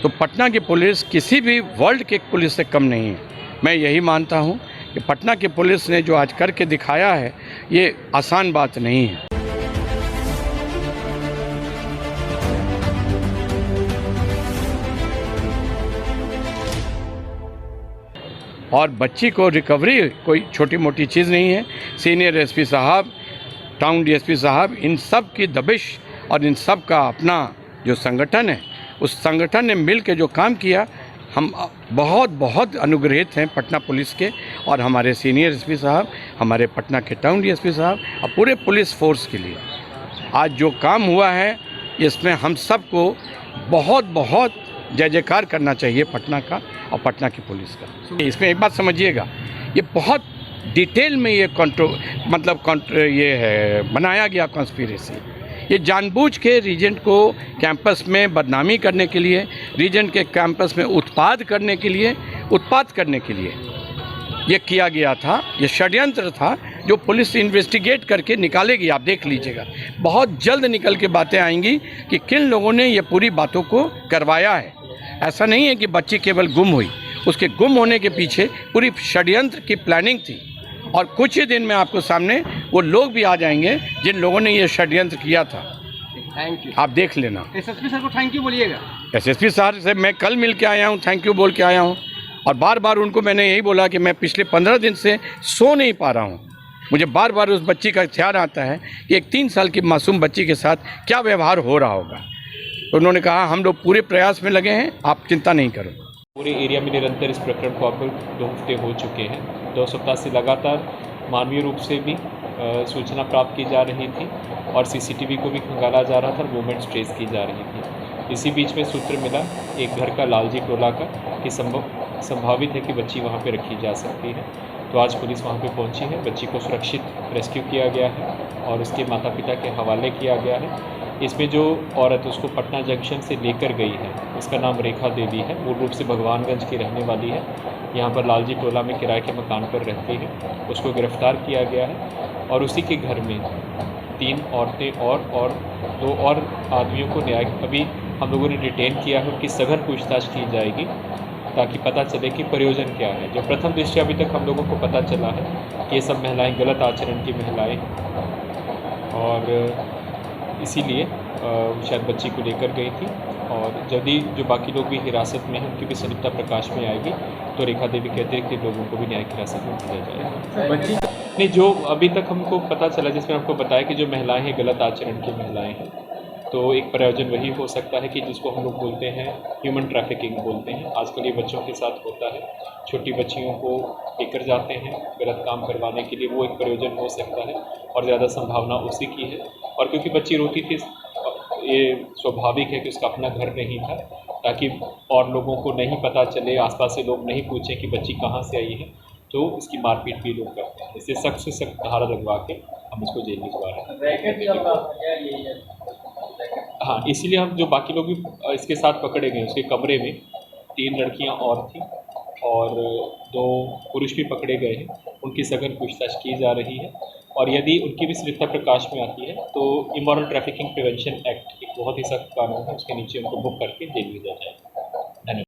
तो पटना की पुलिस किसी भी वर्ल्ड के पुलिस से कम नहीं है। मैं यही मानता हूँ कि पटना की पुलिस ने जो आज करके दिखाया है, ये आसान बात नहीं है। और बच्ची को रिकवरी कोई छोटी मोटी चीज़ नहीं है। सीनियर एसपी साहब, टाउन डीएसपी साहब, इन सब की दबिश और इन सब का अपना जो संगठन है, उस संगठन ने मिल के जो काम किया, हम बहुत बहुत अनुग्रहित हैं पटना पुलिस के और हमारे सीनियर एसपी साहब, हमारे पटना के टाउन डीएसपी साहब और पूरे पुलिस फोर्स के लिए। आज जो काम हुआ है, इसमें हम सबको बहुत बहुत जय जयकार करना चाहिए पटना का और पटना की पुलिस का। इसमें एक बात समझिएगा, ये बहुत डिटेल में ये ये है बनाया गया कॉन्स्पिरेसी। ये जानबूझ के रीजेंट को कैंपस में बदनामी करने के लिए, रीजेंट के कैंपस में उत्पात करने के लिए ये किया गया था। ये षड्यंत्र था जो पुलिस इन्वेस्टिगेट करके निकालेगी। आप देख लीजिएगा, बहुत जल्द निकल के बातें आएंगी कि किन लोगों ने ये पूरी बातों को करवाया है। ऐसा नहीं है कि बच्ची केवल गुम हुई, उसके गुम होने के पीछे पूरी षड्यंत्र की प्लानिंग थी। और कुछ ही दिन में आपको सामने वो लोग भी आ जाएंगे जिन लोगों ने ये षड्यंत्र किया था। Thank you. आप देख लेना। एसएसपी सर को थैंक यू बोलिएगा। एसएसपी सर से मैं कल मिल के आया हूँ, थैंक यू बोल के आया हूँ। और बार बार उनको मैंने यही बोला कि मैं पिछले 15 दिन से सो नहीं पा रहा हूँ। मुझे बार बार उस बच्ची का ख्याल आता है कि एक 3 साल की मासूम बच्ची के साथ क्या व्यवहार हो रहा होगा। तो उन्होंने कहा हम लोग पूरे प्रयास में लगे हैं, आप चिंता नहीं करो। पूरे एरिया में निरंतर इस प्रकरण को अब 2 हफ्ते हो चुके हैं। 2 सप्ताह से लगातार मानवीय रूप से भी सूचना प्राप्त की जा रही थी और सीसीटीवी को भी खंगाला जा रहा था और मूवमेंट्स ट्रेस की जा रही थी। इसी बीच में सूत्र मिला एक घर का, लालजी टोला का, कि संभावित है कि बच्ची वहाँ पे रखी जा सकती है। तो आज पुलिस वहाँ पे पहुँची है, बच्ची को सुरक्षित रेस्क्यू किया गया है और उसके माता पिता के हवाले किया गया है। इसमें जो औरत उसको पटना जंक्शन से लेकर गई है, उसका नाम रेखा देवी है, मूल रूप से भगवानगंज की रहने वाली है, यहाँ पर लालजी टोला में किराए के मकान पर रहती है। उसको गिरफ्तार किया गया है और उसी के घर में 3 औरतें और 2 और आदमियों को अभी हम लोगों ने डिटेन किया है। उनकी सघन पूछताछ की जाएगी ताकि पता चले कि प्रयोजन क्या है। जो प्रथम दृष्टया अभी तक हम लोगों को पता चला है कि ये सब महिलाएं गलत आचरण की महिलाएं और इसीलिए शायद बच्ची को लेकर गई थी। और यदि जो बाकी लोग भी हिरासत में हैं, उनकी भी सनिग्धता प्रकाश में आएगी तो रेखा देवी के अतिरिक्त लोगों को भी न्यायिक हिरासत में लिया जाएगा। बच्ची नहीं, जो अभी तक हमको पता चला, जिसमें आपको बताया कि जो महिलाएं हैं गलत आचरण की महिलाएं हैं, तो एक प्रयोजन वही हो सकता है कि जिसको हम लोग बोलते हैं ह्यूमन ट्रैफिकिंग बोलते हैं। आजकल ये बच्चों के साथ होता है, छोटी बच्चियों को लेकर जाते हैं गलत काम करवाने के लिए, वो एक प्रयोजन हो सकता है और ज़्यादा संभावना उसी की है। और क्योंकि बच्ची रोती थी, ये स्वाभाविक है कि उसका अपना घर नहीं था, ताकि और लोगों को नहीं पता चले, आसपास से लोग नहीं पूछें कि बच्ची कहाँ से आई है, तो इसकी मारपीट भी लोग करते हैं। इससे सख्त से सख्त धारा लगवा के हम इसको जेल भिजवा रहे हैं। हाँ, इसीलिए हम जो बाकी लोग भी इसके साथ पकड़े गए, उसके कमरे में 3 लड़कियां और थीं और 2 पुरुष भी पकड़े गए हैं। उनकी सघन पूछताछ की जा रही है और यदि उनकी भी सनिग्धता प्रकाश में आती है तो इमोरल ट्रैफिकिंग प्रिवेंशन एक्ट एक बहुत ही सख्त कानून है, उसके नीचे उनको बुक करके जेल भेजा जाएगा।